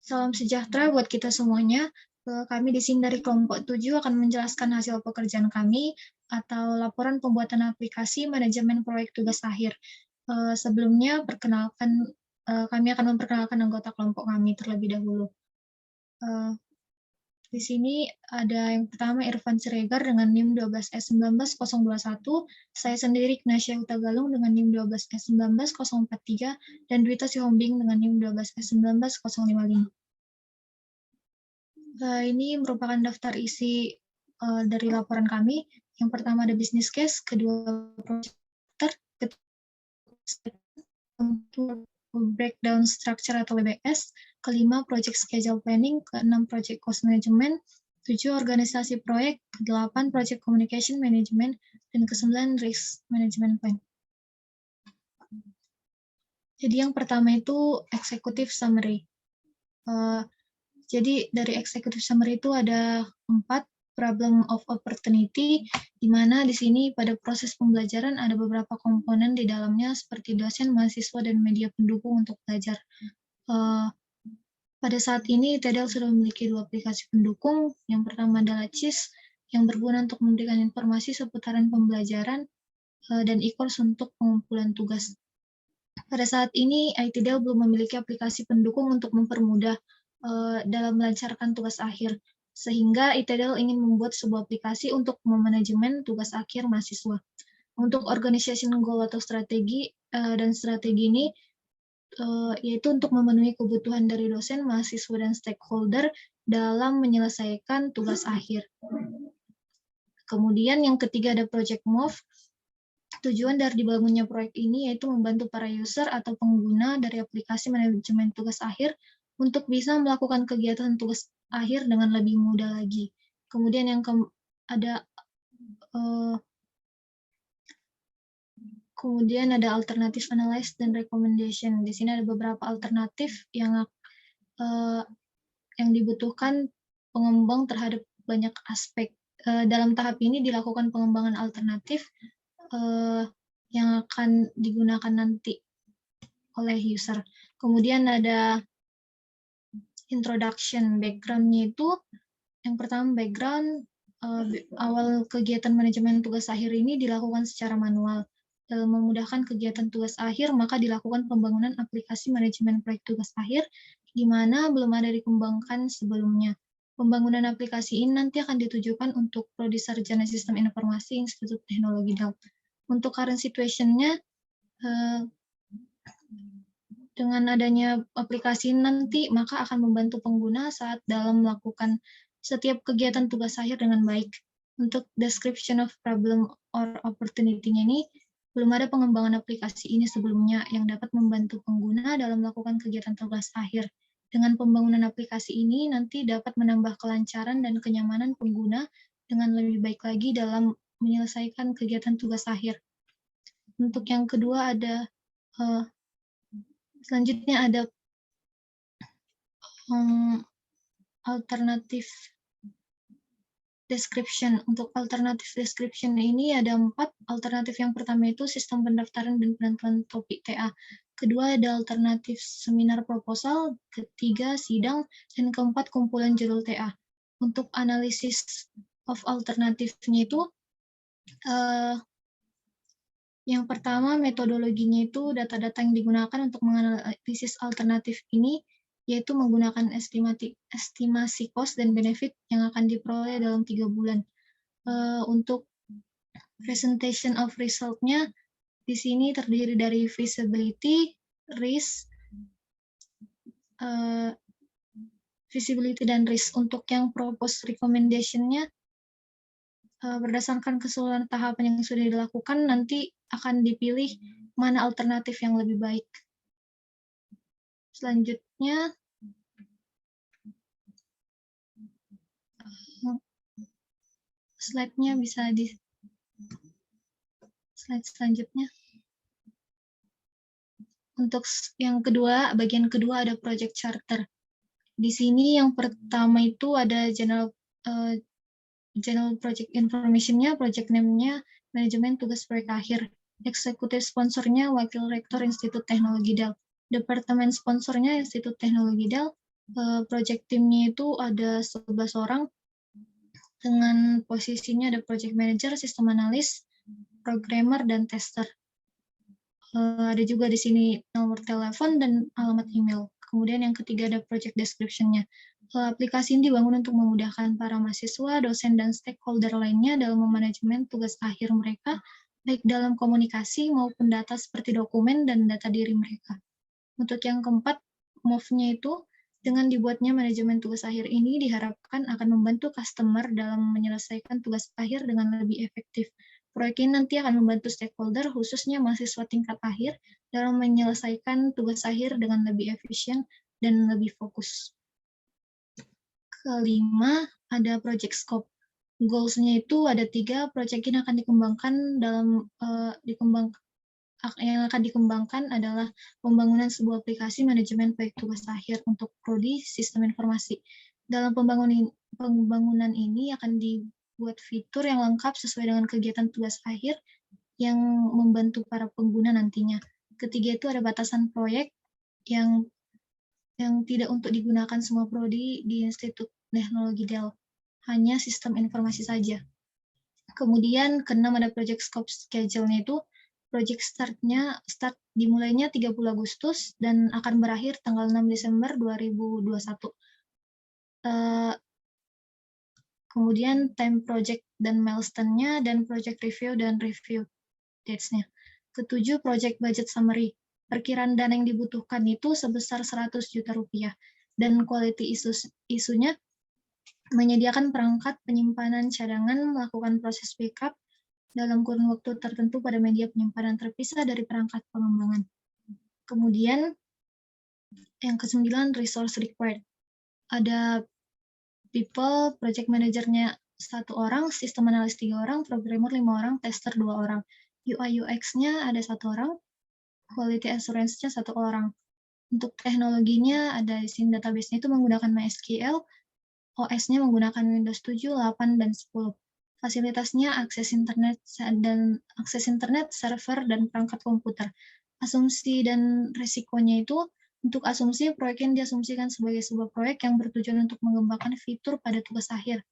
Salam sejahtera buat kita semuanya. Kami di sini dari kelompok 7 akan menjelaskan hasil pekerjaan kami atau laporan pembuatan aplikasi manajemen proyek tugas akhir. Sebelumnya kami akan memperkenalkan anggota kelompok kami terlebih dahulu. Eh, Di sini ada yang pertama Irfan Siregar dengan NIM 12S19021, saya sendiri Ignacia Hutagalung dengan NIM 12S19043, dan Dwita Sihombing dengan NIM 12S19055. Ini merupakan daftar isi dari laporan kami. Yang pertama ada business case, kedua project, breakdown structure atau WBS, kelima project schedule planning, keenam project cost management, 7 organisasi proyek, ke-8 project communication management, dan ke-9 risk management plan. Jadi yang pertama itu executive summary. Jadi dari executive summary itu ada 4 problem of opportunity, di mana di sini pada proses pembelajaran ada beberapa komponen di dalamnya seperti dosen, mahasiswa, dan media pendukung untuk belajar. Pada saat ini, TEDL sudah memiliki 2 aplikasi pendukung. Yang pertama adalah CIS, yang berguna untuk memberikan informasi seputaran pembelajaran, dan e-course untuk pengumpulan tugas. Pada saat ini, ITDL belum memiliki aplikasi pendukung untuk mempermudah dalam melancarkan tugas akhir, sehingga ITDL ingin membuat sebuah aplikasi untuk memanajemen tugas akhir mahasiswa. Untuk organization goal atau strategi dan strategi ini yaitu untuk memenuhi kebutuhan dari dosen, mahasiswa, dan stakeholder dalam menyelesaikan tugas akhir. Kemudian yang ketiga ada Project Move. Tujuan dari dibangunnya proyek ini yaitu membantu para user atau pengguna dari aplikasi manajemen tugas akhir untuk bisa melakukan kegiatan tugas akhir dengan lebih mudah lagi. Kemudian yang kemudian ada alternatif analysis dan recommendation. Di sini ada beberapa alternatif yang dibutuhkan pengembang terhadap banyak aspek. Dalam tahap ini dilakukan pengembangan alternatif yang akan digunakan nanti oleh user. Kemudian ada introduction, background-nya itu yang pertama background, awal kegiatan manajemen tugas akhir ini dilakukan secara manual. Dalam memudahkan kegiatan tugas akhir, maka dilakukan pembangunan aplikasi manajemen proyek tugas akhir, di mana belum ada dikembangkan sebelumnya. Pembangunan aplikasi ini nanti akan ditujukan untuk Prodi Sarjana Sistem Informasi Institut Teknologi DAUP. Untuk current situation-nya, dengan adanya aplikasi nanti, maka akan membantu pengguna saat dalam melakukan setiap kegiatan tugas akhir dengan baik. Untuk description of problem or opportunity-nya ini, belum ada pengembangan aplikasi ini sebelumnya yang dapat membantu pengguna dalam melakukan kegiatan tugas akhir. Dengan pembangunan aplikasi ini, nanti dapat menambah kelancaran dan kenyamanan pengguna dengan lebih baik lagi dalam menyelesaikan kegiatan tugas akhir. Untuk yang kedua ada selanjutnya ada alternatif description. Untuk alternatif description ini ada 4. Alternatif yang pertama itu sistem pendaftaran dan penentuan topik TA. Kedua ada alternatif seminar proposal. Ketiga sidang. Dan keempat kumpulan judul TA. Untuk analisis of alternatifnya itu yang pertama, metodologinya itu data-data yang digunakan untuk menganalisis alternatif ini, yaitu menggunakan estimasi cost dan benefit yang akan diperoleh dalam 3 bulan. Untuk presentation of result-nya, di sini terdiri dari feasibility, risk, dan risk. Untuk yang proposed recommendation-nya, berdasarkan keseluruhan tahapan yang sudah dilakukan, nanti akan dipilih mana alternatif yang lebih baik. Selanjutnya, slide-nya bisa di slide selanjutnya. Untuk yang kedua, bagian kedua ada project charter. Di sini yang pertama itu ada general project information-nya, project name-nya, manajemen tugas proyek akhir. Eksekutif sponsornya Wakil Rektor Institut Teknologi DEL. Departemen sponsornya Institut Teknologi DEL. Project timnya itu ada 11 orang dengan posisinya ada project manager, sistem analis, programmer, dan tester. Ada juga di sini nomor telepon dan alamat email. Kemudian yang ketiga ada project description-nya. Aplikasi ini dibangun untuk memudahkan para mahasiswa, dosen, dan stakeholder lainnya dalam memanajemen tugas akhir mereka, baik dalam komunikasi maupun data seperti dokumen dan data diri mereka. Untuk yang keempat, move-nya itu dengan dibuatnya manajemen tugas akhir ini diharapkan akan membantu customer dalam menyelesaikan tugas akhir dengan lebih efektif. Proyek ini nanti akan membantu stakeholder, khususnya mahasiswa tingkat akhir, dalam menyelesaikan tugas akhir dengan lebih efisien dan lebih fokus. Kelima, ada project scope. Goals-nya itu ada 3, project ini akan dikembangkan yang akan dikembangkan adalah pembangunan sebuah aplikasi manajemen proyek tugas akhir untuk prodi sistem informasi. Dalam pembangunan ini akan dibuat fitur yang lengkap sesuai dengan kegiatan tugas akhir yang membantu para pengguna nantinya. Ketiga itu ada batasan proyek yang tidak untuk digunakan semua prodi di Institut Teknologi Dell, hanya sistem informasi saja. Kemudian keenam ada project scope schedule-nya itu project start dimulainya 30 Agustus dan akan berakhir tanggal 6 Desember 2021. Kemudian time project dan milestone-nya dan project review dan review dates-nya. Ketujuh, project budget summary. Perkiraan dana yang dibutuhkan itu sebesar 100 juta rupiah. Dan quality isunya menyediakan perangkat penyimpanan cadangan, melakukan proses backup dalam kurun waktu tertentu pada media penyimpanan terpisah dari perangkat pengembangan. Kemudian, yang ke-9, resource required. Ada people, project manajernya 1 orang, sistem analis 3 orang, programmer 5 orang, tester 2 orang. UI UX-nya ada 1 orang, quality assurance-nya 1 orang. Untuk teknologinya ada di sini database-nya itu menggunakan MySQL, OS-nya menggunakan Windows 7, 8, dan 10. Fasilitasnya akses internet, server, dan perangkat komputer. Asumsi dan risikonya itu, untuk asumsi, proyek yang diasumsikan sebagai sebuah proyek yang bertujuan untuk mengembangkan fitur pada tugas akhir.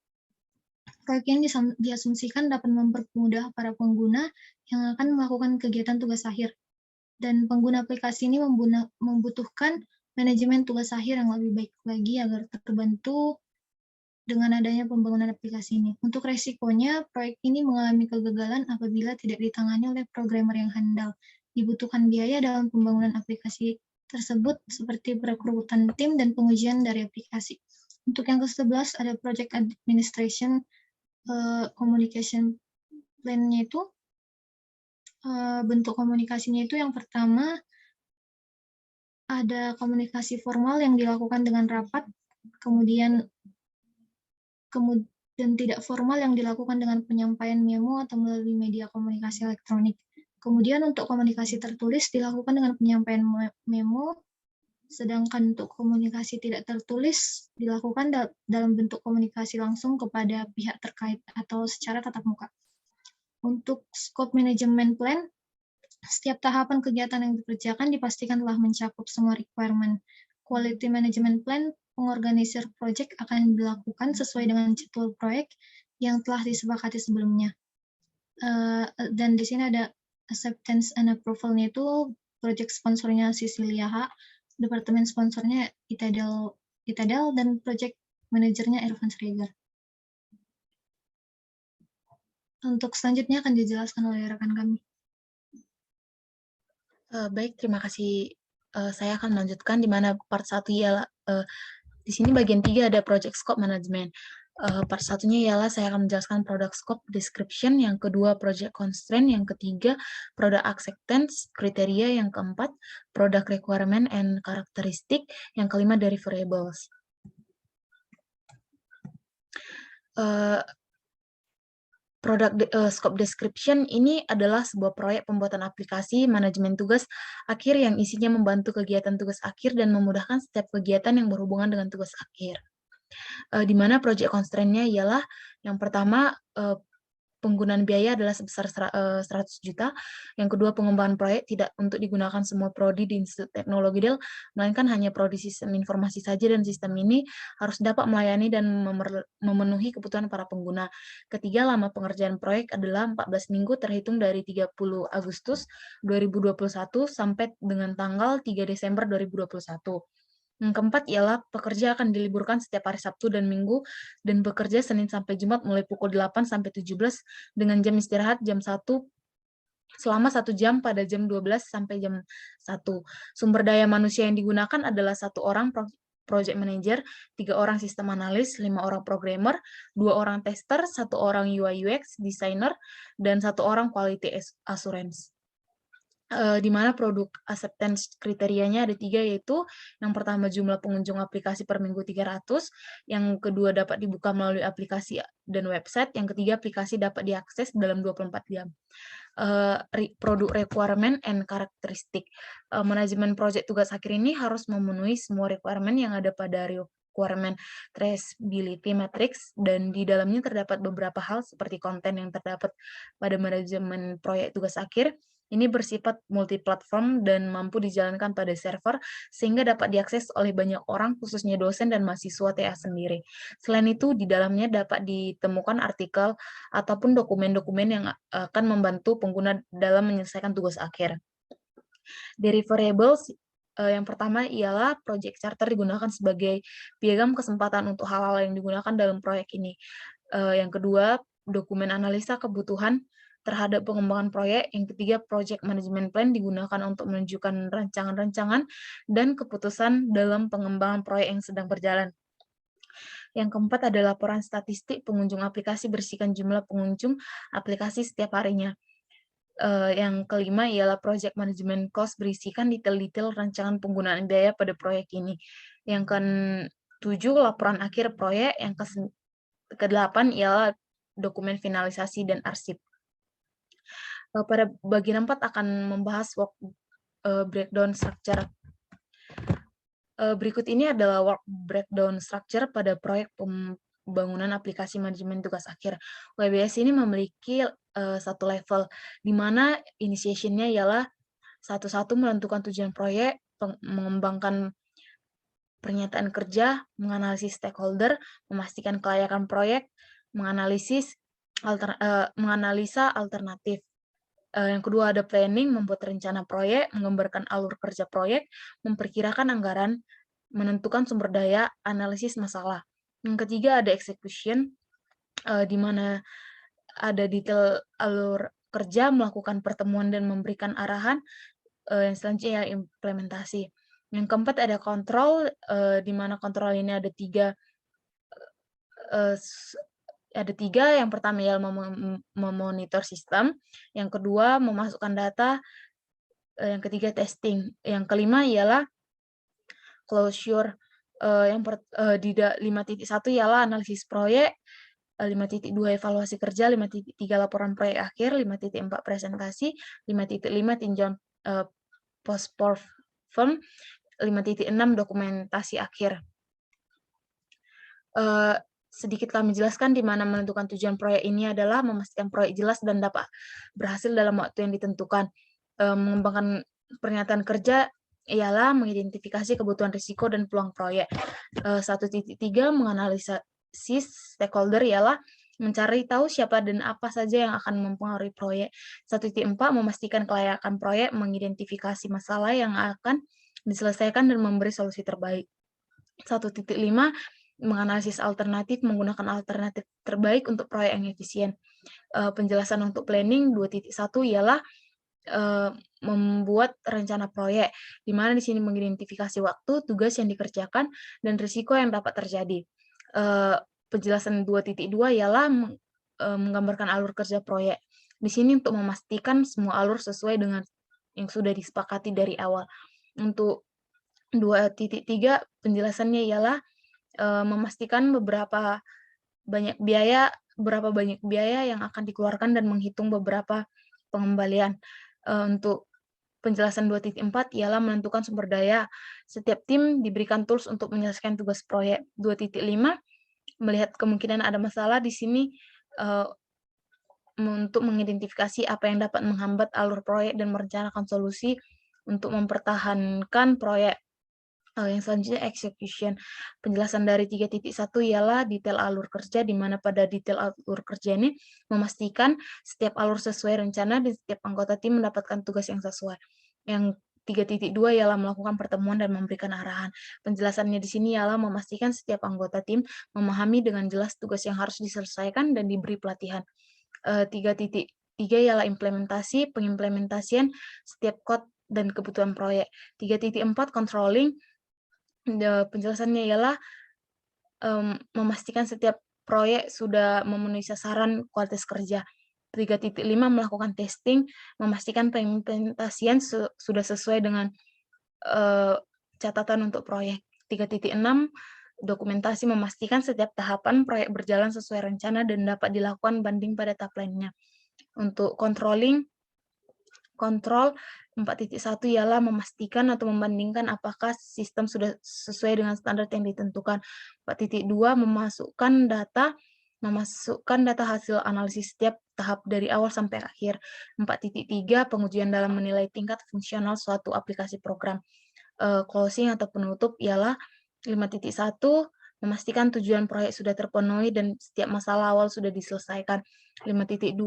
Proyek yang diasumsikan dapat mempermudah para pengguna yang akan melakukan kegiatan tugas akhir. Dan pengguna aplikasi ini membutuhkan manajemen tugas akhir yang lebih baik lagi agar terbantu dengan adanya pembangunan aplikasi ini. Untuk resikonya, proyek ini mengalami kegagalan apabila tidak ditangani oleh programmer yang handal. Dibutuhkan biaya dalam pembangunan aplikasi tersebut seperti perekrutan tim dan pengujian dari aplikasi. Untuk yang ke-11 ada project administration communication plan-nya itu. Bentuk komunikasinya itu yang pertama ada komunikasi formal yang dilakukan dengan rapat, kemudian tidak formal yang dilakukan dengan penyampaian memo atau melalui media komunikasi elektronik. Kemudian untuk komunikasi tertulis dilakukan dengan penyampaian memo, sedangkan untuk komunikasi tidak tertulis dilakukan dalam bentuk komunikasi langsung kepada pihak terkait atau secara tatap muka. Untuk scope management plan, setiap tahapan kegiatan yang dikerjakan dipastikan telah mencakup semua requirement. Quality management plan, pengorganisir proyek akan dilakukan sesuai dengan jadwal proyek yang telah disepakati sebelumnya. Dan di sini ada acceptance and approval-nya itu project sponsornya Cecilia H, departemen sponsornya Itadel, dan project manajernya Irfan Sregar. Untuk selanjutnya akan dijelaskan oleh rekan kami. Baik, terima kasih. Saya akan melanjutkan di mana part 1 ialah di sini bagian 3 ada project scope management. Part 1-nya ialah saya akan menjelaskan product scope description, yang kedua project constraint, yang ketiga product acceptance kriteria, yang keempat product requirement and characteristic, yang kelima deliverables. Product scope description ini adalah sebuah proyek pembuatan aplikasi manajemen tugas akhir yang isinya membantu kegiatan tugas akhir dan memudahkan setiap kegiatan yang berhubungan dengan tugas akhir. Di mana project constraint-nya ialah yang pertama penggunaan biaya adalah sebesar 100 juta. Yang kedua, pengembangan proyek tidak untuk digunakan semua prodi di Institut Teknologi Dell, melainkan hanya prodi sistem informasi saja, dan sistem ini harus dapat melayani dan memenuhi kebutuhan para pengguna. Ketiga, lama pengerjaan proyek adalah 14 minggu terhitung dari 30 Agustus 2021 sampai dengan tanggal 3 Desember 2021. Yang keempat ialah pekerja akan diliburkan setiap hari Sabtu dan Minggu dan bekerja Senin sampai Jumat mulai pukul 8 sampai 17 dengan jam istirahat jam 1 selama 1 jam pada jam 12 sampai jam 1. Sumber daya manusia yang digunakan adalah 1 orang project manager, 3 orang sistem analis, 5 orang programmer, 2 orang tester, 1 orang UI UX designer, dan 1 orang quality assurance. Di mana produk acceptance kriterianya ada 3, yaitu yang pertama jumlah pengunjung aplikasi per minggu 300, yang kedua dapat dibuka melalui aplikasi dan website, yang ketiga aplikasi dapat diakses dalam 24 jam. Produk requirement and karakteristik. Manajemen project tugas akhir ini harus memenuhi semua requirement yang ada pada requirement traceability matrix, dan di dalamnya terdapat beberapa hal seperti konten yang terdapat pada manajemen proyek tugas akhir. Ini bersifat multi-platform dan mampu dijalankan pada server sehingga dapat diakses oleh banyak orang, khususnya dosen dan mahasiswa TA sendiri. Selain itu, di dalamnya dapat ditemukan artikel ataupun dokumen-dokumen yang akan membantu pengguna dalam menyelesaikan tugas akhir. Deliverables yang pertama ialah project charter digunakan sebagai piagam kesempatan untuk hal-hal yang digunakan dalam proyek ini. Yang kedua, dokumen analisa kebutuhan terhadap pengembangan proyek. Yang ketiga, project management plan digunakan untuk menunjukkan rancangan-rancangan dan keputusan dalam pengembangan proyek yang sedang berjalan. Yang keempat ada laporan statistik pengunjung aplikasi, bersihkan jumlah pengunjung aplikasi setiap harinya. Yang kelima ialah project management cost, berisikan detail-detail rancangan penggunaan biaya pada proyek ini. Yang ke-7 laporan akhir proyek. Yang ke-8 ialah dokumen finalisasi dan arsip. Pada bagian 4 akan membahas work breakdown structure. Berikut ini adalah work breakdown structure pada proyek pembangunan aplikasi manajemen tugas akhir. WBS ini memiliki satu level, di mana initiation-nya ialah satu-satu menentukan tujuan proyek, mengembangkan pernyataan kerja, menganalisis stakeholder, memastikan kelayakan proyek, menganalisa alternatif. Yang kedua ada planning, membuat rencana proyek, menggambarkan alur kerja proyek, memperkirakan anggaran, menentukan sumber daya, analisis masalah. Yang ketiga ada execution, di mana ada detail alur kerja, melakukan pertemuan dan memberikan arahan. Yang selanjutnya implementasi. Yang keempat ada kontrol, di mana kontrol ini ada 3. Yang pertama ialah memonitor sistem, yang kedua memasukkan data, yang ketiga testing, yang kelima ialah closure. Di 5.1 ialah analisis proyek, 5.2 evaluasi kerja, 5.3 laporan proyek akhir, 5.4 presentasi, 5.5 tinjauan post-perform, 5.6 dokumentasi akhir. Sedikit kami jelaskan di mana menentukan tujuan proyek ini adalah memastikan proyek jelas dan dapat berhasil dalam waktu yang ditentukan. Mengembangkan pernyataan kerja ialah mengidentifikasi kebutuhan risiko dan peluang proyek. 1.3 menganalisis stakeholder ialah mencari tahu siapa dan apa saja yang akan mempengaruhi proyek. 1.4 memastikan kelayakan proyek, mengidentifikasi masalah yang akan diselesaikan dan memberi solusi terbaik. 1.5 menganalisis alternatif, menggunakan alternatif terbaik untuk proyek yang efisien. Penjelasan untuk planning 2.1 ialah membuat rencana proyek, di mana di sini mengidentifikasi waktu, tugas yang dikerjakan, dan risiko yang dapat terjadi. Penjelasan 2.2 ialah menggambarkan alur kerja proyek. Di sini untuk memastikan semua alur sesuai dengan yang sudah disepakati dari awal. Untuk 2.3 penjelasannya ialah memastikan berapa banyak biaya yang akan dikeluarkan dan menghitung beberapa pengembalian. Untuk penjelasan 2.4 ialah menentukan sumber daya. Setiap tim diberikan tools untuk menyelesaikan tugas proyek. 2.5 melihat kemungkinan ada masalah di sini, untuk mengidentifikasi apa yang dapat menghambat alur proyek dan merencanakan solusi untuk mempertahankan proyek. Yang selanjutnya execution. Penjelasan dari 3.1 ialah detail alur kerja, di mana pada detail alur kerja ini memastikan setiap alur sesuai rencana dan setiap anggota tim mendapatkan tugas yang sesuai. Yang 3.2 ialah melakukan pertemuan dan memberikan arahan. Penjelasannya di sini ialah memastikan setiap anggota tim memahami dengan jelas tugas yang harus diselesaikan dan diberi pelatihan. 3.3 ialah implementasi, pengimplementasian setiap code dan kebutuhan proyek. 3.4 controlling. Penjelasannya ialah memastikan setiap proyek sudah memenuhi sasaran kualitas kerja. 3.5 melakukan testing, memastikan pengimplementasian sudah sesuai dengan catatan untuk proyek. 3.6 dokumentasi, memastikan setiap tahapan proyek berjalan sesuai rencana dan dapat dilakukan banding pada tahap lainnya. Untuk controlling, kontrol 4.1 ialah memastikan atau membandingkan apakah sistem sudah sesuai dengan standar yang ditentukan. 4.2 memasukkan data hasil analisis setiap tahap dari awal sampai akhir. 4.3 pengujian dalam menilai tingkat fungsional suatu aplikasi program. Closing atau penutup ialah 5.1 memastikan tujuan proyek sudah terpenuhi dan setiap masalah awal sudah diselesaikan. 5.2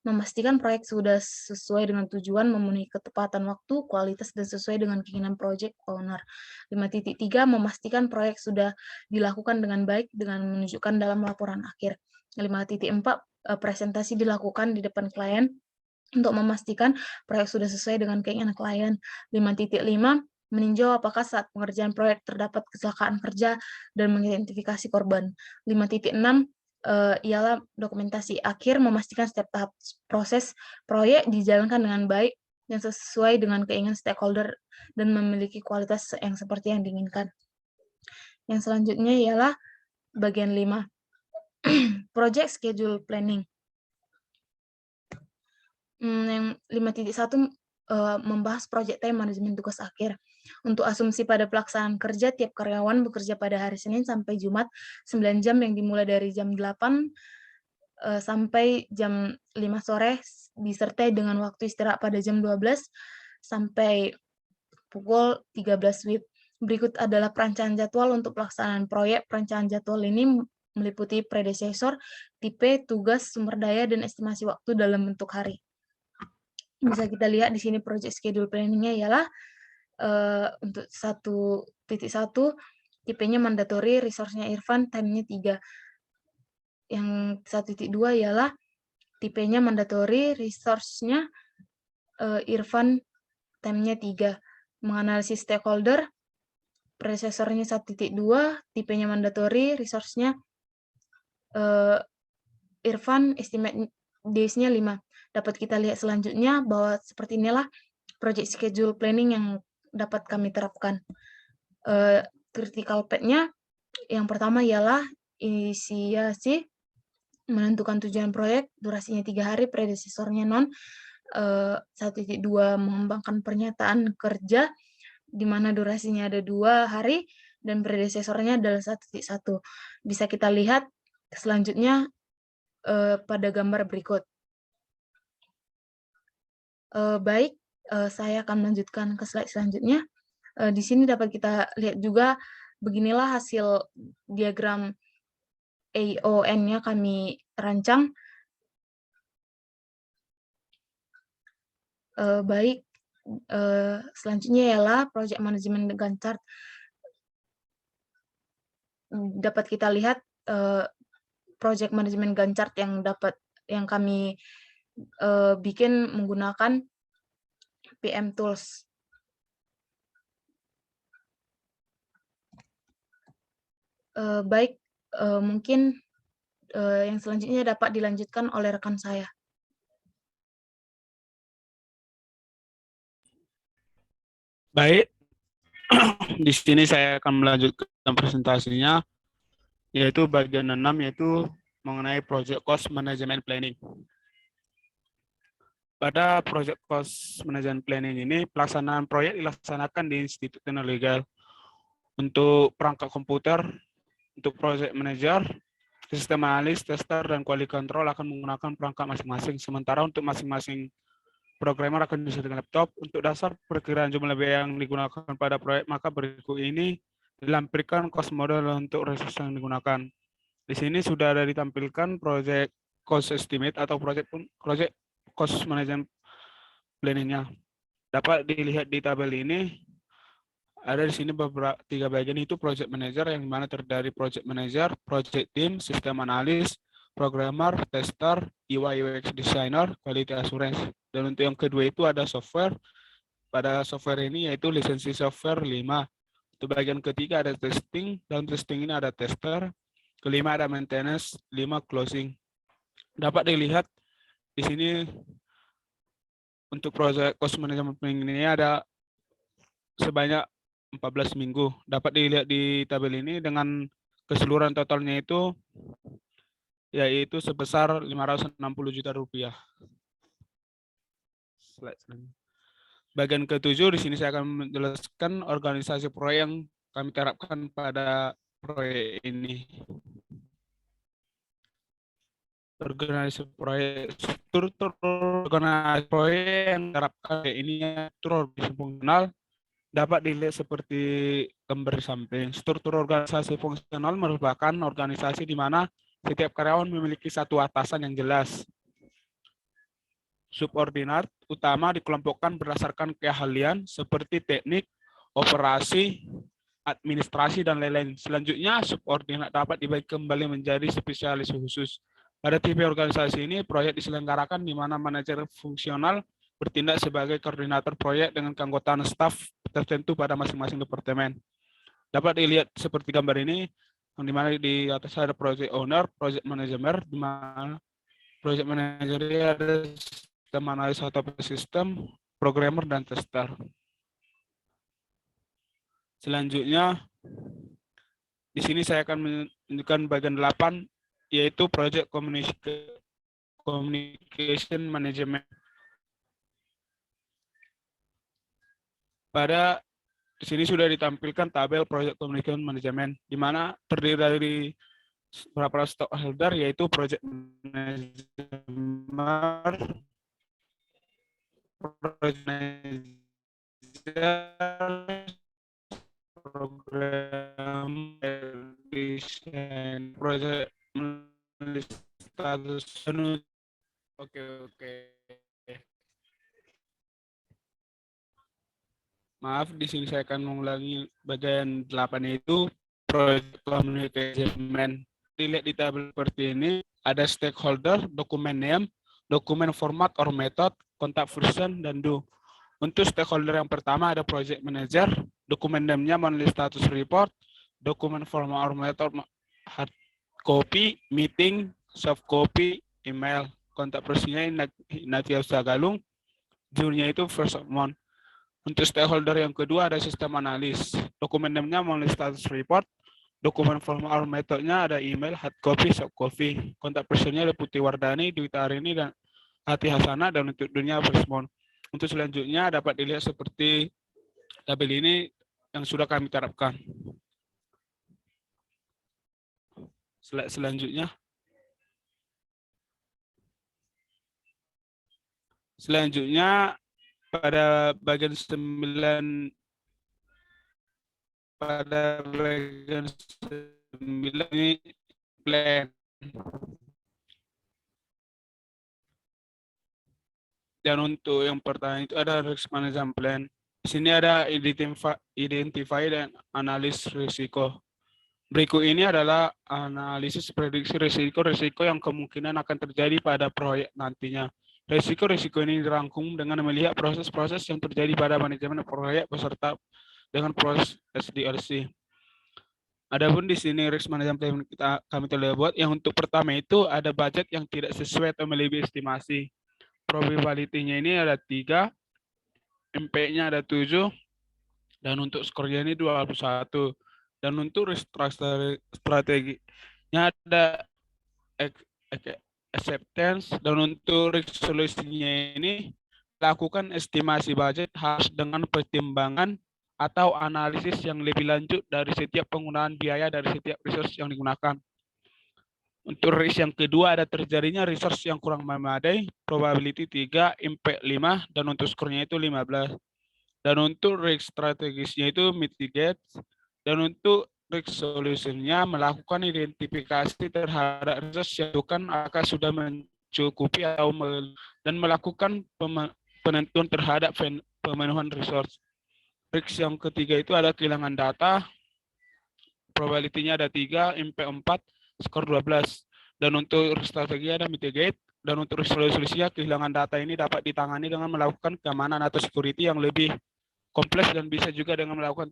memastikan proyek sudah sesuai dengan tujuan, memenuhi ketepatan waktu, kualitas, dan sesuai dengan keinginan project owner. 5.3 memastikan proyek sudah dilakukan dengan baik dengan menunjukkan dalam laporan akhir. 5.4 presentasi dilakukan di depan klien untuk memastikan proyek sudah sesuai dengan keinginan klien. 5.5 meninjau apakah saat pengerjaan proyek terdapat kecelakaan kerja dan mengidentifikasi korban. 5.6 ialah dokumentasi akhir, memastikan setiap tahap proses proyek dijalankan dengan baik dan sesuai dengan keinginan stakeholder dan memiliki kualitas yang seperti yang diinginkan. Yang selanjutnya ialah bagian 5. Project Schedule Planning. Yang 5.1 membahas project time manajemen tugas akhir. Untuk asumsi pada pelaksanaan kerja, tiap karyawan bekerja pada hari Senin sampai Jumat 9 jam yang dimulai dari jam 8 sampai jam 5 sore, disertai dengan waktu istirahat pada jam 12 sampai pukul 13 WIB. Berikut adalah perencanaan jadwal untuk pelaksanaan proyek. Perencanaan jadwal ini meliputi predecessor, tipe, tugas, sumber daya, dan estimasi waktu dalam bentuk hari. Bisa kita lihat di sini project schedule planning-nya ialah untuk 1.1 tipenya mandatory, resource-nya Irfan, time-nya 3. Yang 1.2 ialah tipenya mandatory, resource-nya Irfan, time-nya 3. Menganalisis stakeholder, predecessor-nya 1.2, tipenya mandatory, resource-nya Irfan, estimate days-nya 5. Dapat kita lihat selanjutnya bahwa seperti inilah project schedule planning yang dapat kami terapkan. Critical path-nya yang pertama ialah inisiasi, menentukan tujuan proyek, durasinya 3 hari, predecessor-nya non. 1.2 mengembangkan pernyataan kerja, di mana durasinya ada 2 hari, dan predecessor-nya adalah 1.1. Bisa kita lihat selanjutnya pada gambar berikut. Baik, saya akan melanjutkan ke slide selanjutnya. Di sini dapat kita lihat juga beginilah hasil diagram AON-nya kami rancang. Baik, selanjutnya ialah project management Gantt chart. Dapat kita lihat project management Gantt chart yang kami bikin menggunakan PM Tools. Baik, mungkin yang selanjutnya dapat dilanjutkan oleh rekan saya. Baik, di sini saya akan melanjutkan presentasinya, yaitu bagian 6, yaitu mengenai Project Cost Management Planning. Pada Project Cost Management Planning ini, pelaksanaan proyek dilaksanakan di Institut Teknologi Legal. Untuk perangkat komputer, untuk Project Manager, Sistem analis, tester, dan quality control akan menggunakan perangkat masing-masing. Sementara untuk masing-masing programmer akan disediakan laptop. Untuk dasar perkiraan jumlah biaya yang digunakan pada proyek, maka berikut ini dilampirkan cost model untuk resource yang digunakan. Di sini sudah ada ditampilkan project cost estimate atau project cost management planning-nya. Dapat dilihat di tabel ini, ada di sini beberapa 3 bagian, itu project manager yang dimana terdiri project manager, project team, sistem analis, programmer, tester, UI UX designer, quality assurance. Dan untuk yang kedua itu ada software. Pada software ini yaitu lisensi software 5. Untuk bagian ketiga ada testing, dan testing ini ada tester. Kelima ada maintenance, 5 closing. Dapat dilihat di sini untuk project cost management planning ini ada sebanyak 14 minggu. Dapat dilihat di tabel ini dengan keseluruhan totalnya itu yaitu sebesar 560 juta rupiah. Bagian ke-7 di sini saya akan menjelaskan organisasi proyek yang kami terapkan pada proyek ini. Organisasi proyek, struktur organisasi proyek yang diterapkan ini struktur fungsional dapat dilihat seperti gambar di samping. Struktur organisasi fungsional merupakan organisasi di mana setiap karyawan memiliki satu atasan yang jelas. Subordinat utama dikelompokkan berdasarkan keahlian seperti teknik, operasi, administrasi, dan lain-lain. Selanjutnya, subordinat dapat dibagi kembali menjadi spesialis khusus. Pada tipe organisasi ini, proyek diselenggarakan di mana manajer fungsional bertindak sebagai koordinator proyek dengan keanggotaan staf tertentu pada masing-masing departemen. Dapat dilihat seperti gambar ini, yang dimana di atas ada project owner, project manager, di mana project manager ada sistem analis atau sistem, programmer, dan tester. Selanjutnya, di sini saya akan menunjukkan bagian 8, yaitu project communication management. Pada di sini sudah ditampilkan tabel project communication management, di mana terdiri dari beberapa stakeholder, yaitu project manager, project manager, program design, project status. Oke. Maaf, di sini saya akan mengulangi bagian 8 itu project communication. Dilihat di tabel seperti ini, ada stakeholder, dokumen name, dokumen format or method, contact person, dan do. Untuk stakeholder yang pertama ada project manager, dokumen name-nya menulis status report, dokumen format or method hard copy, meeting, soft copy, email, kontak personnya Natia Sagalung, juniornya itu first of month. Untuk stakeholder yang kedua ada sistem analis, dokumen name-nya menulis status report, dokumen format or methodnya ada email, hard copy, soft copy, kontak personnya ada Putih Wardani, Dwi Tarini, dan Hati Hasana, dan untuk dunia respon. Untuk selanjutnya dapat dilihat seperti tabel ini yang sudah kami terapkan. Slide selanjutnya. Selanjutnya pada bagian 9 ini plan. Dan untuk yang pertama itu ada risk management plan. Di sini ada identify dan analis risiko. Berikut ini adalah analisis prediksi risiko yang kemungkinan akan terjadi pada proyek nantinya. Risiko ini dirangkum dengan melihat proses-proses yang terjadi pada manajemen proyek beserta dengan proses SDLC. Adapun di sini risk management plan kami telah buat, yang untuk pertama itu ada budget yang tidak sesuai atau melebihi estimasi. Probability-nya ini ada 3, MP-nya ada 7, dan untuk skornya ini 21. Dan untuk strateginya ada acceptance, dan untuk resolusinya ini lakukan estimasi budget harus dengan pertimbangan atau analisis yang lebih lanjut dari setiap penggunaan biaya dari setiap resource yang digunakan. Untuk risk yang kedua ada terjadinya resource yang kurang memadai, probability 3, impact 5, dan untuk skornya itu 15. Dan untuk risk strategisnya itu mitigate, dan untuk risk solutionnya melakukan identifikasi terhadap resource yang akan sudah mencukupi atau dan melakukan penentuan terhadap pemenuhan resource. Risk yang ketiga itu ada kehilangan data, probability-nya ada 3, impact 4, skor 12. Dan untuk strategi ada mitigate, dan untuk solusinya kehilangan data ini dapat ditangani dengan melakukan keamanan atau security yang lebih kompleks dan bisa juga dengan melakukan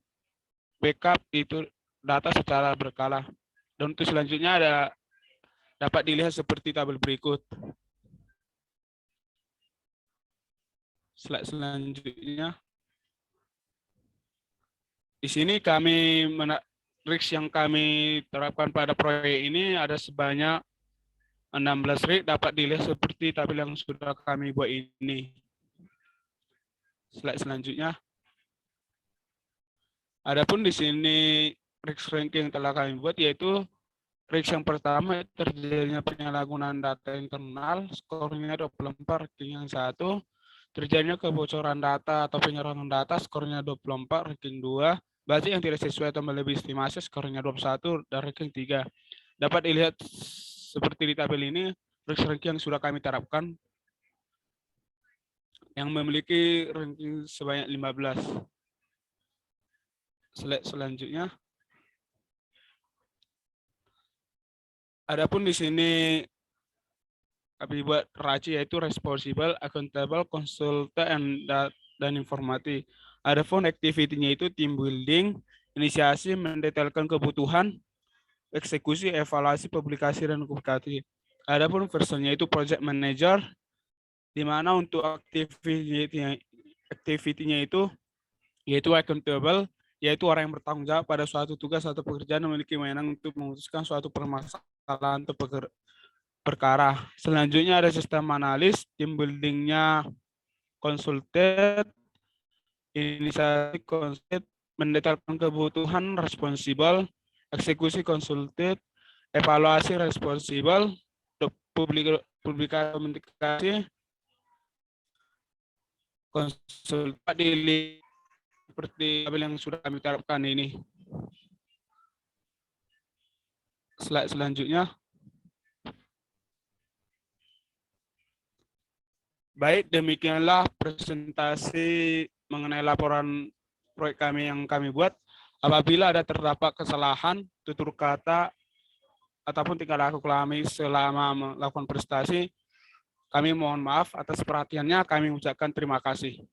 backup itu data secara berkala. Dan untuk selanjutnya ada dapat dilihat seperti tabel berikut. Slide selanjutnya. Di sini kami risk yang kami terapkan pada proyek ini ada sebanyak 16 risk, dapat dilihat seperti tabel yang sudah kami buat ini. Slide selanjutnya. Adapun di sini risk ranking yang telah kami buat yaitu risk yang pertama terjadinya penyalahgunaan data internal, skornya 24, ranking yang 1. Terjadinya kebocoran data atau penyerangan data, skornya 24, ranking 2. Budget yang tidak sesuai atau melebihi estimasi, skornya 21, dan ranking 3. Dapat dilihat seperti di tabel ini, risk ranking yang sudah kami terapkan yang memiliki ranking sebanyak 15. Slide selanjutnya. Adapun di sini kami buat RACI yaitu responsible, accountable, consultant, dan informatif. Adapun activity-nya itu team building, inisiasi, mendetailkan kebutuhan, eksekusi, evaluasi, publikasi, dan komunikasi. Adapun versionnya itu project manager, di mana untuk activity-nya itu yaitu accountable, yaitu orang yang bertanggung jawab pada suatu tugas atau pekerjaan yang memiliki wewenang untuk memutuskan suatu permasalahan atau perkara. Selanjutnya ada sistem analis, tim buildingnya consulted, inisiasi consulted, mendetailkan kebutuhan responsible, eksekusi consulted, evaluasi responsible, publikasi komunikasi, konsultasi seperti tabel yang sudah kami terapkan ini. Slide selanjutnya. Baik, demikianlah presentasi mengenai laporan proyek kami yang kami buat. Apabila ada terdapat kesalahan, tutur kata, ataupun tingkah laku kami selama melakukan presentasi, kami mohon maaf atas perhatiannya. Kami ucapkan terima kasih.